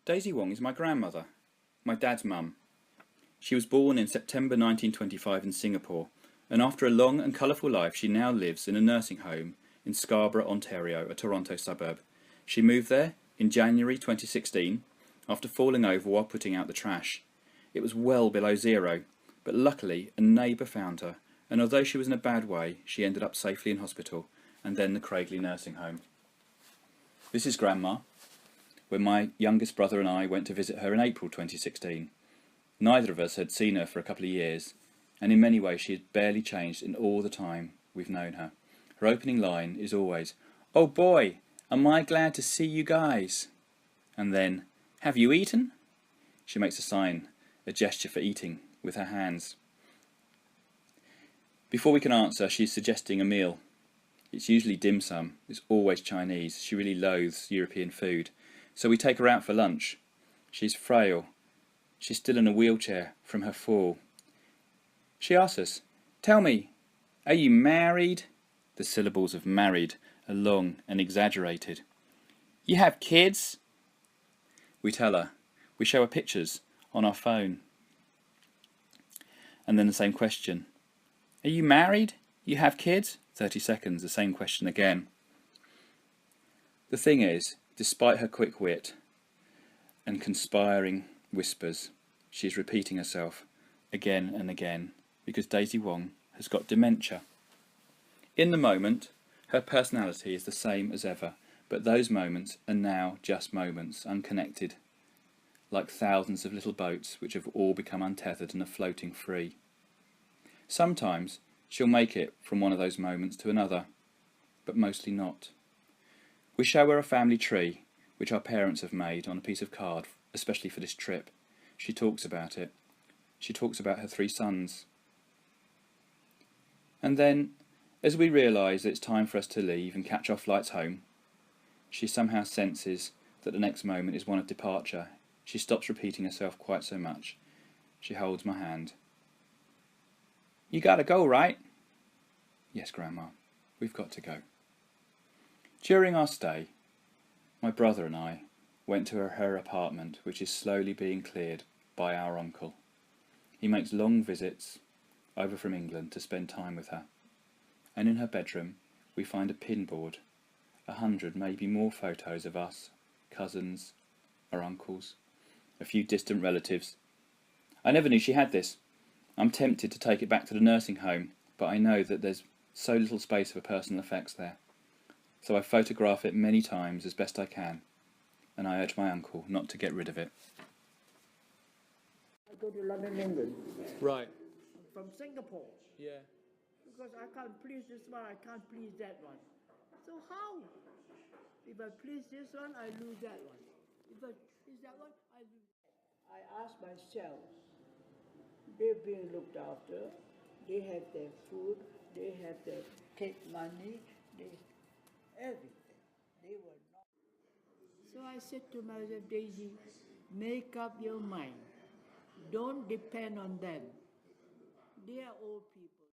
Daisy Wong is my grandmother, my dad's mum. She was born in September 1925 in Singapore, and after a long and colourful life she now lives in a nursing home in Scarborough, Ontario, a Toronto suburb. She moved there in January 2016 after falling over while putting out the trash. It was well below zero, but luckily a neighbour found her, and although she was in a bad way, she ended up safely in hospital and then the Craigley nursing home. This is Grandma, when my youngest brother and I went to visit her in April 2016. Neither of us had seen her for a couple of years, and in many ways she had barely changed in all the time we've known her. Her opening line is always, "Oh boy, am I glad to see you guys." And then, "Have you eaten?" She makes a sign, a gesture for eating, with her hands. Before we can answer, she's suggesting a meal. It's usually dim sum, it's always Chinese. She really loathes European food. So we take her out for lunch. She's frail. She's still in a wheelchair from her fall. She asks us, "Tell me, are you married?" The syllables of married are long and exaggerated. "You have kids?" We tell her. We show her pictures on our phone. And then the same question. "Are you married? You have kids?" 30 seconds, the same question again. The thing is, despite her quick wit and conspiring whispers, she's repeating herself again and again because Daisy Wong has got dementia. In the moment, her personality is the same as ever, but those moments are now just moments, unconnected, like thousands of little boats which have all become untethered and are floating free. Sometimes she'll make it from one of those moments to another, but mostly not. We show her a family tree, which our parents have made on a piece of card, especially for this trip. She talks about it. She talks about her 3 sons. And then, as we realise that it's time for us to leave and catch our flights home, she somehow senses that the next moment is one of departure. She stops repeating herself quite so much. She holds my hand. "You gotta go, right?" "Yes, Grandma, we've got to go." During our stay, my brother and I went to her apartment, which is slowly being cleared by our uncle. He makes long visits over from England to spend time with her. And in her bedroom we find a pinboard, 100, maybe more photos of us, cousins, our uncles, a few distant relatives. I never knew she had this. I'm tempted to take it back to the nursing home, but I know that there's so little space for personal effects there. So I photograph it many times as best I can, and I urge my uncle not to get rid of it. I go to London, England. Right. From Singapore. Yeah. Because I can't please this one, I can't please that one. So how? If I please this one, I lose that one. If I please that one, I lose. I ask myself, they're being looked after, they have their food, they have their cake money, they everything. They were not. So I said to myself, Daisy, make up your mind. Don't depend on them. They are old people.